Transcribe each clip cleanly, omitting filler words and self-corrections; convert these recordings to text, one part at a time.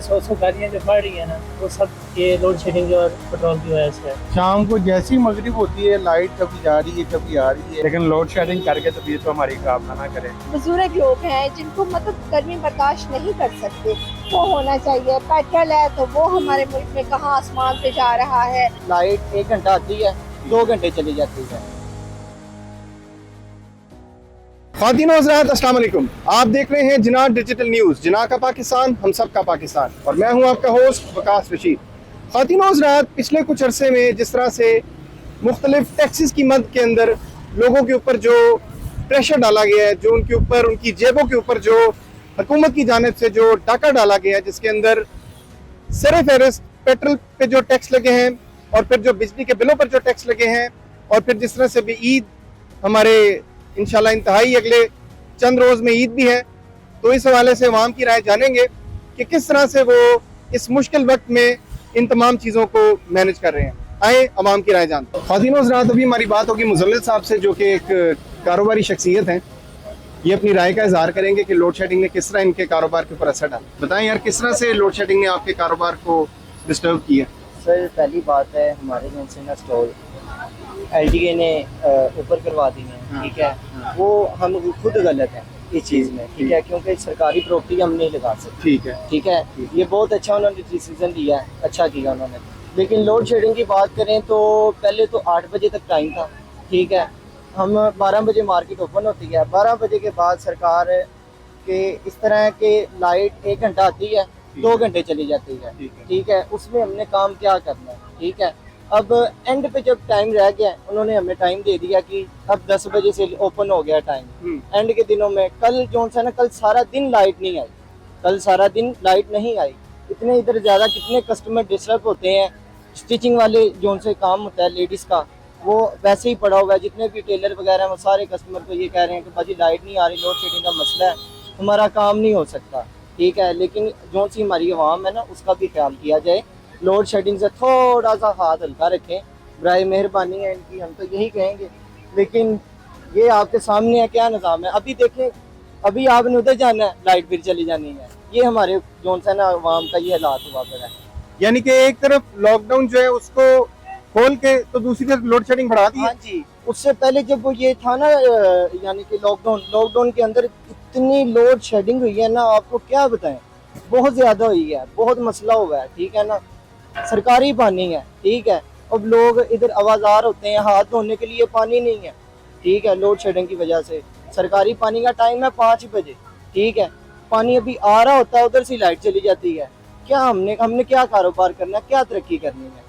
सौ गाड़ियाँ जो बढ़ रही है ना, वो सब ये लोड शेडिंग और पेट्रोल की वजह से है। शाम को जैसी मगरिब होती है लाइट कभी जा रही है कभी आ रही है, लेकिन लोड शेडिंग करके तबीयत तो हमारी खराब ना करें। बुजुर्ग लोग हैं जिनको मतलब गर्मी बर्दाश्त नहीं कर सकते, वो होना चाहिए। पेट्रोल है तो वो हमारे मुल्क में कहाँ आसमान पे जा रहा है। लाइट 1 घंटा आती है, 2 घंटे चली जाती है। ख़वातीन और हज़रात, अस्सलाम वालेकुम। आप देख रहे हैं जिना डिजिटल न्यूज़, जिना का पाकिस्तान, हम सब का पाकिस्तान, और मैं हूं आपका होस्ट वकास रशीद। ख़वातीन और हज़रात, पिछले कुछ अरसे में जिस तरह से मुख्तलिफ टैक्सेस की मद के अंदर लोगों के ऊपर जो प्रेशर डाला गया है, जो उनके ऊपर, उनकी जेबों के ऊपर जो हुकूमत की जानिब से जो डाका डाला गया है, जिसके अंदर सर फहरिस्त पेट्रोल पे जो टैक्स लगे हैं और फिर जो बिजली के बिलों पर जो टैक्स लगे हैं, और फिर जिस तरह से भी ईद हमारे इंशाल्लाह इंतहाई अगले चंद रोज़ में ईद भी है, तो इस हवाले से अवाम की राय जानेंगे कि किस तरह से वो इस मुश्किल वक्त में इन तमाम चीज़ों को मैनेज कर रहे हैं। आए अवाम की राय जानते हैं। ख़वातीन और हज़रात, अभी हमारी बात होगी मुज़ल्लिल साहब से, जो कि एक कारोबारी शख्सियत हैं। ये अपनी राय का इजहार करेंगे कि लोड शेडिंग ने किस तरह इनके कारोबार के ऊपर असर डाला। बताएं यार, किस तरह से लोड शेडिंग ने आपके कारोबार को डिस्टर्ब किया? सर, पहली बात है हमारे जो से ना स्टॉल LDA ने ऊपर करवा दी है, ठीक है। वो हम खुद गलत है इस चीज़ में, ठीक है, क्योंकि सरकारी प्रॉपर्टी हम नहीं लगा सकते। ठीक है, ठीक है, ये बहुत अच्छा उन्होंने डिसीजन लिया है, अच्छा किया उन्होंने। लेकिन लोड शेडिंग की बात करें तो पहले तो 8 बजे तक टाइम था, ठीक है। हम 12 बजे मार्केट ओपन होती है, 12 बजे के बाद सरकार के इस तरह के लाइट 1 घंटा आती है, 2 घंटे चली जाती है, ठीक है। उसमें हमने काम क्या करना है, ठीक है। अब एंड पे जब टाइम रह गया, उन्होंने हमें टाइम दे दिया कि अब 10 बजे से ओपन हो गया टाइम। एंड के दिनों में कल जो सा ना, कल सारा दिन लाइट नहीं आई, कल सारा दिन लाइट नहीं आई। इतने इधर ज़्यादा कितने कस्टमर डिस्टर्ब होते हैं। स्टिचिंग वाले जो से काम होता है लेडीज़ का, वो वैसे ही पड़ा हुआ है। जितने भी टेलर वगैरह हैं वो सारे कस्टमर को ये कह रहे हैं कि भाजी लाइट नहीं आ रही, लोड शेडिंग का मसला है, हमारा काम नहीं हो सकता, ठीक है। लेकिन जो सी हमारी आवाम है ना, उसका भी ख्याल किया जाए। लोड शेडिंग से थोड़ा सा हाथ हल्का रखें, बराए मेहरबानी है इनकी, हम तो यही कहेंगे। लेकिन ये आपके सामने है क्या निज़ाम है। अभी देखें, अभी आपने उधर जाना है, लाइट फिर चली जानी है। ये हमारे जो सा ना आवाम का ये हालात हुआ पड़ा है। यानी कि एक तरफ लॉकडाउन जो है उसको खोल के तो दूसरी तरफ लोड शेडिंग बढ़ा दी। हाँ जी, उससे पहले जब वो ये था ना, यानी कि लॉकडाउन के अंदर इतनी लोड शेडिंग हुई है ना, आपको क्या बताएं, बहुत ज़्यादा हुई है, बहुत मसला हुआ है, ठीक है ना। सरकारी पानी है, ठीक है। अब लोग इधर आवाज़ार होते हैं, हाथ धोने के लिए पानी नहीं है, ठीक है। लोड शेडिंग की वजह से सरकारी पानी का टाइम है 5 बजे, ठीक है। पानी अभी आ रहा होता है, उधर से लाइट चली जाती है। क्या हमने क्या कारोबार करना है, क्या तरक्की करनी है,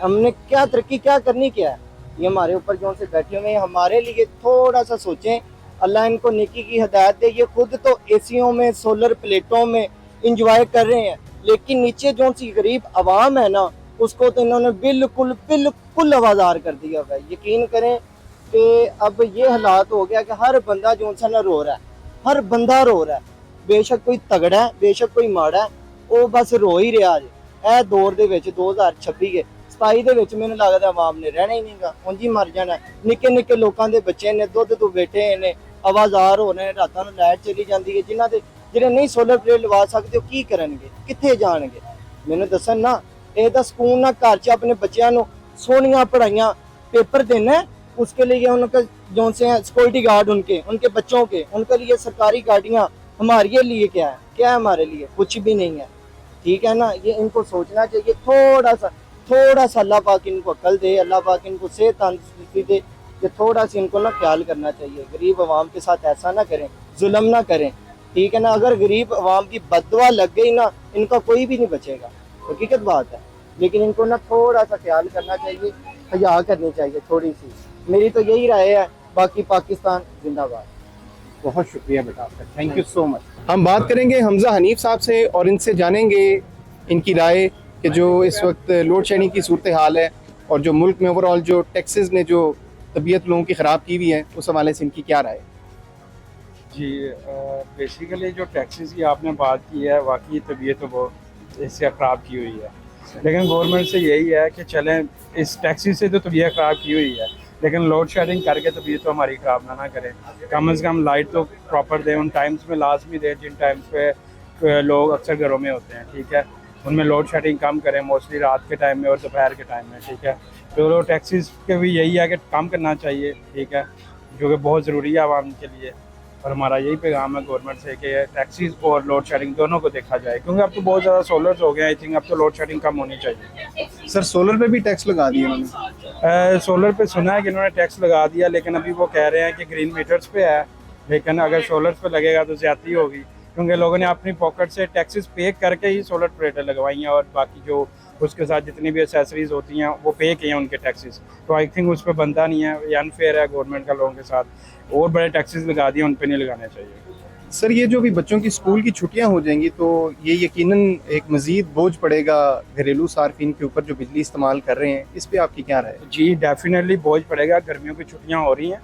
हमने क्या तरक्की क्या करनी क्या है। ये हमारे ऊपर जो से बैठे हुए हैं, हमारे लिए थोड़ा सा सोचें, अल्लाह इनको नेकी की हिदायत दे। ये खुद तो एसियों में, सोलर प्लेटों में इंजॉय कर रहे हैं, लेकिन नीचे जो सी गरीब आवाम है ना, उसको तो इन्होंने बिल्कुल बिल्कुल आवाज़ार कर दिया हुआ है। यकीन करें कि अब ये हालात हो गया कि हर बंदा जो सा ना रो रहा है, हर बंदा रो रहा है। बेशक कोई तगड़ा है, बेशक कोई माड़ा है, वो बस रो ही रहा है। ਇਹ ਦੌਰ ਦੇ ਵਿੱਚ 2026 के 27 ਦੇ ਵਿੱਚ ਮੈਨੂੰ ਲੱਗਦਾ ਆਵਾਮ ਨੇ ਰਹਿਣਾ ਹੀ ਨਹੀਂਗਾ, ਉਂਝ ਹੀ ਮਰ ਜਾਣਾ। ਨਿੱਕੇ ਨਿੱਕੇ ਲੋਕਾਂ ਦੇ ਬੱਚੇ ਨੇ, ਦੁੱਧ ਤੋਂ ਬੈਠੇ ਨੇ, ਆਵਾਜ਼ਾਰ ਹੋ ਰਹੇ, ਰਾਤਾਂ ਨੂੰ ਲਾਈਟ ਚਲੀ ਜਾਂਦੀ ਹੈ। ਜਿਨ੍ਹਾਂ ਦੇ ਜਿਹੜੇ ਨਹੀਂ ਸੋਲਰ ਪਲੇਟ ਲਵਾ ਸਕਦੇ, ਉਹ ਕੀ ਕਰਨਗੇ, ਕਿੱਥੇ ਜਾਣਗੇ, ਮੈਨੂੰ ਦੱਸਣ ਨਾ। ਇਹ ਤਾਂ ਸਕੂਨ ਨਾ घर ਚ अपने बच्चों ਨੂੰ सोहनियां पढ़ाइयाँ पेपर देना है, उसके लिए उनके जो से सिक्योरिटी गार्ड उनके बच्चों के, उनके लिए सरकारी गाड़ियाँ, हमारे लिए क्या है हमारे लिए कुछ भी नहीं है, ठीक है ना। ये इनको सोचना चाहिए थोड़ा सा अल्लाह पाक इनको अक्ल दे, अल्लाह पाक इनको सेहत तंदुरुस्ती दे, कि थोड़ा सा इनको ना ख्याल करना चाहिए। गरीब आवाम के साथ ऐसा ना करें, जुल्म ना करें, ठीक है ना। अगर गरीब आवाम की बददुआ लग गई ना, इनका कोई भी नहीं बचेगा, हकीकत बात है। लेकिन इनको ना थोड़ा सा ख्याल करना चाहिए, हया करनी चाहिए थोड़ी सी, मेरी तो यही राय है। बाकी पाकिस्तान जिंदाबाद। बहुत शुक्रिया बेटा आपका, थैंक यू सो मच। हम बात करेंगे हमजा हनीफ साहब से और इनसे जानेंगे इनकी राय कि जो इस वक्त लोड शेडिंग की सूरत हाल है और जो मुल्क में ओवरऑल जो टैक्सेस ने जो तबीयत लोगों की ख़राब की हुई है, उस हवाले से इनकी क्या राय है? जी, बेसिकली जो टैक्सेस की आपने बात की है, वाकई तबीयत तो बहुत इससे ख़राब की हुई है। लेकिन गवर्नमेंट से यही है कि चलें, इस टैक्सेस से तो तबीयत ख़राब की हुई है, लेकिन लोड शेडिंग करके तबीयत तो हमारी ख़राब ना करें। कम से कम लाइट तो प्रॉपर दें, उन टाइम्स में लाजमी दें जिन टाइम्स पे लोग अक्सर घरों में होते हैं, ठीक है, उनमें लोड शेडिंग कम करें, मोस्टली रात के टाइम में और दोपहर के टाइम में, ठीक है। तो टैक्सीज के भी यही है कि कम करना चाहिए, ठीक है, जो कि बहुत ज़रूरी है आवाम के लिए। और हमारा यही पैगाम है गवर्नमेंट से कि टैक्सीज और लोड शेडिंग दोनों को देखा जाए, क्योंकि अब तो बहुत ज़्यादा सोलर्स हो गए हैं। आई थिंक अब तो लोड शेडिंग कम होनी चाहिए। सर सोलर पे भी टैक्स लगा दिया उन्होंने। सोलर पे सुना है कि इन्होंने टैक्स लगा दिया, लेकिन अभी वो कह रहे हैं कि ग्रीन मीटर्स पे है, लेकिन अगर सोलर पे लगेगा तो ज़्यादती होगी, क्योंकि लोगों ने अपनी पॉकेट से टैक्सेस पे करके ही सोलर प्लेटें लगवाई हैं, और बाकी जो उसके साथ जितनी भी एसेसरीज होती हैं वो पे किए हैं उनके टैक्सेस। तो आई थिंक उस पर बनता नहीं है, ये अनफेयर है गवर्नमेंट का लोगों के साथ, और बड़े टैक्सेस लगा दिए, उन पर नहीं लगाने चाहिए। सर ये जो भी बच्चों की स्कूल की छुट्टियां हो जाएंगी तो ये यकीनन एक मजीद बोझ पड़ेगा घरेलू सार्फिन के ऊपर जो बिजली इस्तेमाल कर रहे हैं, इस पे आपकी क्या राय है? जी डेफिनेटली बोझ पड़ेगा, गर्मियों की छुट्टियां हो रही हैं,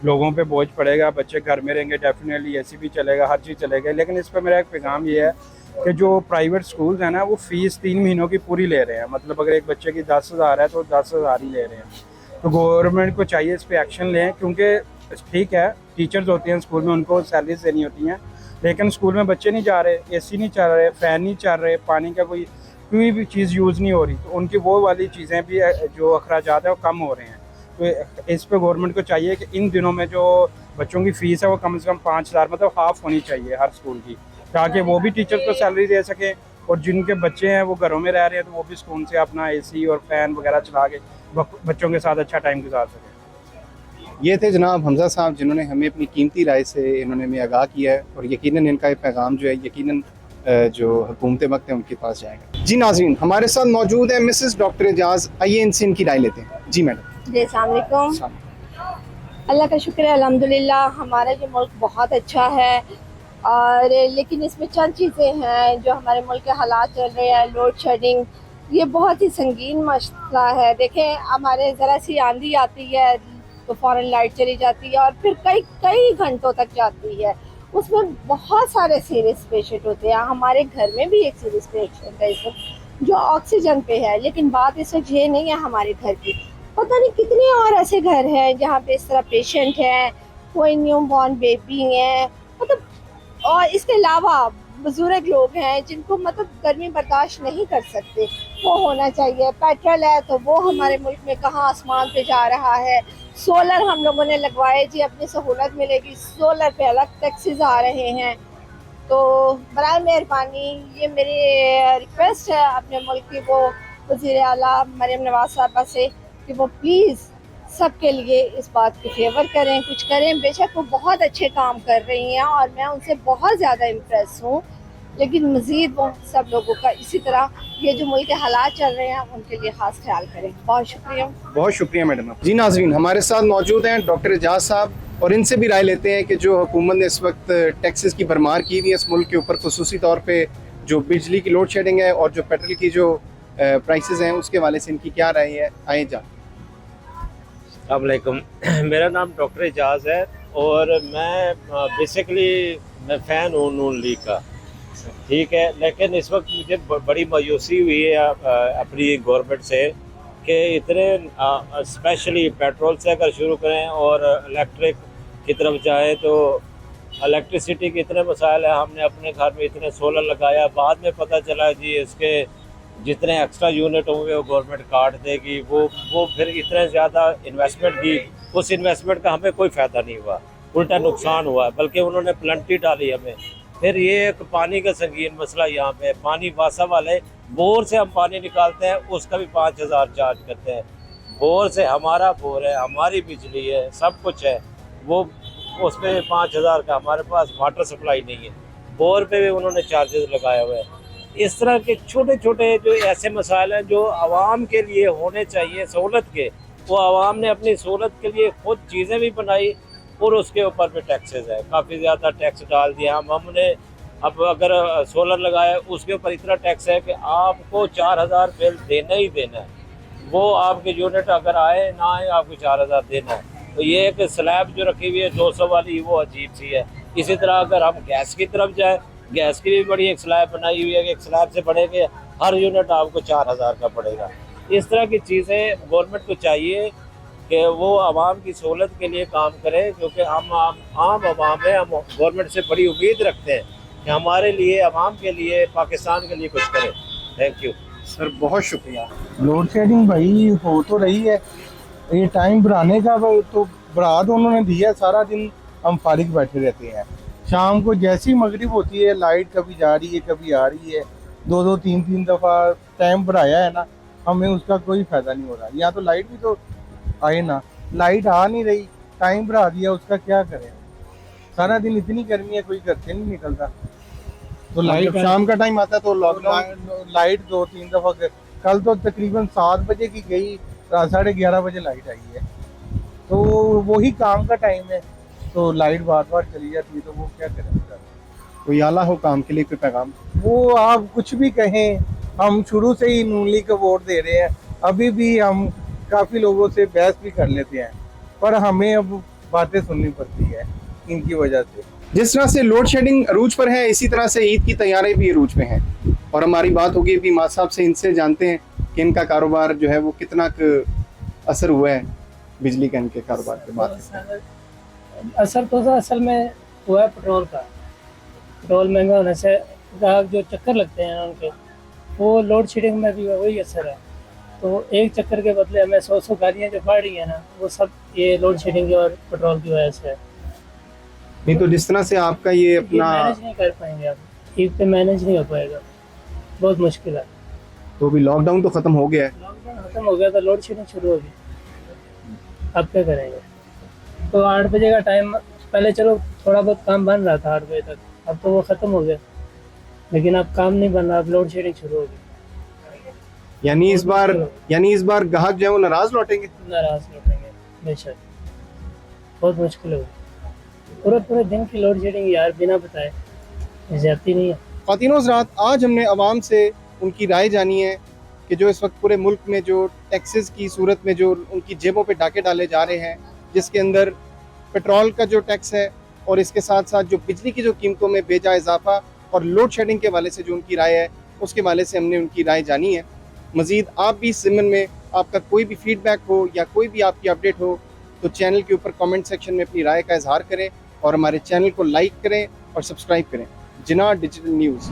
लोगों पे बोझ पड़ेगा, बच्चे घर में रहेंगे, डेफिनेटली एसी भी चलेगा, हर चीज़ चलेगा। लेकिन इस पर मेरा एक पैगाम ये है कि जो प्राइवेट स्कूल्स हैं ना, वो फ़ीस 3 महीनों की पूरी ले रहे हैं, मतलब अगर एक बच्चे की 10,000 है तो 10,000 ही ले रहे हैं। तो गवर्नमेंट को चाहिए इस पर एक्शन लें, क्योंकि ठीक है टीचर्स होते हैं स्कूल में, उनको सैलरीज देनी होती हैं, लेकिन स्कूल में बच्चे नहीं जा रहे, एसी नहीं चल रहे, फ़ैन नहीं चल रहे, पानी का कोई भी चीज़ यूज़ नहीं हो रही, तो उनकी वो वाली चीज़ें भी जो अखराजात है वो कम हो रहे हैं। तो इस पे गवर्नमेंट को चाहिए कि इन दिनों में जो बच्चों की फ़ीस है वो कम से कम 5,000 मतलब हाफ़ होनी चाहिए हर स्कूल की, ताकि वो भी टीचर्स को सैलरी दे सकें, और जिनके बच्चे हैं वो घरों में रह रहे हैं तो वो भी स्कूल से अपना एसी और फ़ैन वगैरह चला के बच्चों के साथ अच्छा टाइम गुजार सकें। ये थे जनाब हमजा साहब, जिन्होंने हमें अपनी कीमती राय से इन्होंने हमें आगाह किया है, और यकीनन इनका ये पैगाम जो है यकीनन जो हुकूमत वक्त है उनके पास जाएगा। जी नाज़रीन, हमारे साथ मौजूद है मिसेस डॉक्टर एजाज, आइए इनसे इनकी राय लेते हैं। जी मैडम। जी अस्सलाम वालेकुम। अल्लाह का शुक्र है, अल्हम्दुलिल्लाह हमारा जो मुल्क बहुत अच्छा है, और लेकिन इसमें चंद चीज़ें हैं जो हमारे मुल्क के हालात चल रहे हैं, लोड शेडिंग, ये बहुत ही संगीन मसला है। देखें हमारे ज़रा सी आंधी आती है तो फ़ौरन लाइट चली जाती है, और फिर कई घंटों तक जाती है। उसमें बहुत सारे सीरियस पेशेंट होते हैं। हमारे घर में भी एक सीरियस पेशेंट है इस वक्त जो ऑक्सीजन पे है, लेकिन बात इस वक्त ये नहीं है हमारे घर की, पता नहीं कितने और ऐसे घर हैं जहाँ पे इस तरह पेशेंट है, कोई न्यू बॉर्न बेबी है, मतलब, और इसके अलावा बुजुर्ग लोग हैं जिनको मतलब गर्मी बर्दाश्त नहीं कर सकते, वो होना चाहिए। पेट्रोल है तो वो हमारे मुल्क में कहाँ आसमान पे जा रहा है। सोलर हम लोगों ने लगवाए जी, अपनी सहूलत मिलेगी, सोलर पे अलग टैक्सेस आ रहे हैं। तो बराए मेहरबानी ये मेरी रिक्वेस्ट है अपने मुल्क की वो वज़ीर आला मरियम नवाज साहबा से कि वो प्लीज़ सबके लिए इस बात की फेवर करें, कुछ करें। बेशक वो बहुत अच्छे काम कर रही हैं और मैं उनसे बहुत ज़्यादा इम्प्रेस हूँ, लेकिन मज़ीद वो सब लोगों का इसी तरह ये जो मुल्क के हालात चल रहे हैं उनके लिए ख़ास ख्याल करें। बहुत शुक्रिया। बहुत शुक्रिया मैडम। जी नाज़रीन, हमारे साथ मौजूद हैं डॉक्टर एजाज साहब, और इनसे भी राय लेते हैं कि जो हुकूमत ने इस वक्त टैक्सेस की भरमार की हुई है इस मुल्क के ऊपर, खुसूसी तौर पे जो बिजली की लोड शेडिंग है और जो पेट्रोल की जो प्राइसेस हैं उसके वाले से इनकी क्या राय है। आए जा। अस्सलाम वालेकुम, मेरा नाम डॉक्टर एजाज है और मैं बेसिकली फ़ैन हूँ नून लीग का, ठीक है। लेकिन इस वक्त मुझे बड़ी मायूसी हुई है अपनी गवर्नमेंट से कि इतने स्पेशली पेट्रोल से अगर शुरू करें और इलेक्ट्रिक की तरफ जाएं तो इलेक्ट्रिसिटी के इतने मसाइल हैं। हमने अपने घर में इतने सोलर लगाया, बाद में पता चला जी इसके जितने एक्स्ट्रा यूनिट होंगे वो गवर्नमेंट काट देगी। वो फिर इतने ज़्यादा इन्वेस्टमेंट की, उस इन्वेस्टमेंट का हमें कोई फ़ायदा नहीं हुआ, उल्टा नुकसान हुआ, बल्कि उन्होंने प्लंटी डाली हमें। फिर ये एक पानी का संगीन मसला यहाँ पे, पानी वासा वाले बोर से हम पानी निकालते हैं उसका भी 5,000 चार्ज करते हैं। बोर से, हमारा बोर है, हमारी बिजली है, सब कुछ है, वो उसमें 5,000 का, हमारे पास वाटर सप्लाई नहीं है, बोर पे भी उन्होंने चार्जेस लगाए हुए हैं। इस तरह के छोटे छोटे जो ऐसे मसाइल हैं जो आवाम के लिए होने चाहिए सहूलत के, वो आवाम ने अपनी सहूलत के लिए खुद चीज़ें भी बनाई और उसके ऊपर भी टैक्सेस है, काफ़ी ज़्यादा टैक्स डाल दिया। हमने अब अगर सोलर लगाया उसके ऊपर इतना टैक्स है कि आपको 4,000 बिल देना ही देना है, वो आपके यूनिट अगर आए ना आए आपको 4,000 देना है। तो ये एक स्लैब जो रखी हुई है 200 वाली, वो अजीब सी है। इसी तरह अगर हम गैस की तरफ जाएँ, गैस की भी बड़ी एक स्लैब बनाई हुई है कि एक स्लैब से बढ़ेंगे हर यूनिट आपको 4,000 का पड़ेगा। इस तरह की चीज़ें गवर्नमेंट को चाहिए कि वो आवाम की सहूलत के लिए काम करें, क्योंकि हम आम आवाम है, हम गवर्नमेंट से बड़ी उम्मीद रखते हैं कि हमारे लिए, अवाम के लिए, पाकिस्तान के लिए कुछ करें। थैंक यू सर, बहुत शुक्रिया। लोड शेडिंग भाई हो तो रही है, ये टाइम बढ़ाने का तो बढ़ा तो उन्होंने दिया, सारा दिन हम फारिग बैठे रहते हैं। शाम को जैसी मगरिब होती है लाइट कभी जा रही है कभी आ रही है, दो दो तीन तीन दफ़ा टाइम बढ़ाया है ना, हमें उसका कोई फ़ायदा नहीं हो रहा। यहाँ तो लाइट भी तो आए ना, लाइट आ नहीं रही, टाइम बढ़ा दिया, उसका क्या करें। सारा दिन इतनी गर्मी है, कोई घर से नहीं निकलता। तो जब शाम का टाइम आता है तो लॉकडाउन। लाइट दो तीन दफ़ा कल तो तकरीबन 7 बजे की गई, 11:30 बजे लाइट आई है। तो वही काम का टाइम है, तो लाइट बार बार चली जाती है, तो वो क्या करें। कोई आला हो काम के लिए, कोई पैगाम? वो आप कुछ भी कहें, हम शुरू से ही नून लीग को वोट दे रहे हैं, अभी भी हम काफ़ी लोगों से बहस भी कर लेते हैं, पर हमें अब बातें सुननी पड़ती है इनकी वजह से। जिस तरह से लोड शेडिंग अरूज पर है, इसी तरह से ईद की तैयारी भी अरूज पे है। और हमारी बात होगी कि माँ साहब से, इनसे जानते हैं कि इनका कारोबार जो है वो कितना असर हुआ है बिजली का इनके कारोबार के बाद। असर तो असल में हुआ है पेट्रोल का। पेट्रोल महंगा होने से ग्राहक जो चक्कर लगते हैं उनके, वो लोड शेडिंग में भी वही असर है। तो एक चक्कर के बदले हमें 100 गाड़ियाँ जो बढ़ रही हैं ना, वो सब ये लोड शेडिंग और पेट्रोल की वजह से है। नहीं तो जिस तरह से आपका ये अपना, मैनेज नहीं कर पाएंगे आप, ईद पे मैनेज नहीं हो पाएगा, बहुत मुश्किल है। तो भी लॉकडाउन तो ख़त्म हो गया है। लॉकडाउन खत्म हो गया तो लोड शेडिंग शुरू होगी, अब क्या करेंगे। तो 8 बजे का टाइम, पहले चलो थोड़ा बहुत काम बन रहा था 8 बजे तक, अब तो वो ख़त्म हो गया, लेकिन अब काम नहीं बन रहा, अब लोड शेडिंग शुरू होगी। यानी इस बार ग्राहक जो है वो नाराज लौटेंगे। नाराज लौटेंगे बेशक, बहुत मुश्किल होगी। पूरे दिन की लोड शेडिंग यार, बिना बताए ज्यादती नहीं है। ख़वातीन और हज़रात, आज हमने आवाम से उनकी राय जानी है कि जो इस वक्त पूरे मुल्क में जो टैक्सेस की सूरत में जो उनकी जेबों पे डाके डाले जा रहे हैं, जिसके अंदर पेट्रोल का जो टैक्स है और इसके साथ साथ जो बिजली की जो कीमतों में बेजा इजाफा और लोड शेडिंग के हवाले से जो उनकी राय है, उसके हवाले से हमने उनकी राय जानी है। मज़ीद आप भी इस ज़िम्मन में आपका कोई भी फीडबैक हो या कोई भी आपकी अपडेट हो तो चैनल के ऊपर कमेंट सेक्शन में अपनी राय का इजहार करें और हमारे चैनल को लाइक करें और सब्सक्राइब करें। जिना डिजिटल न्यूज़।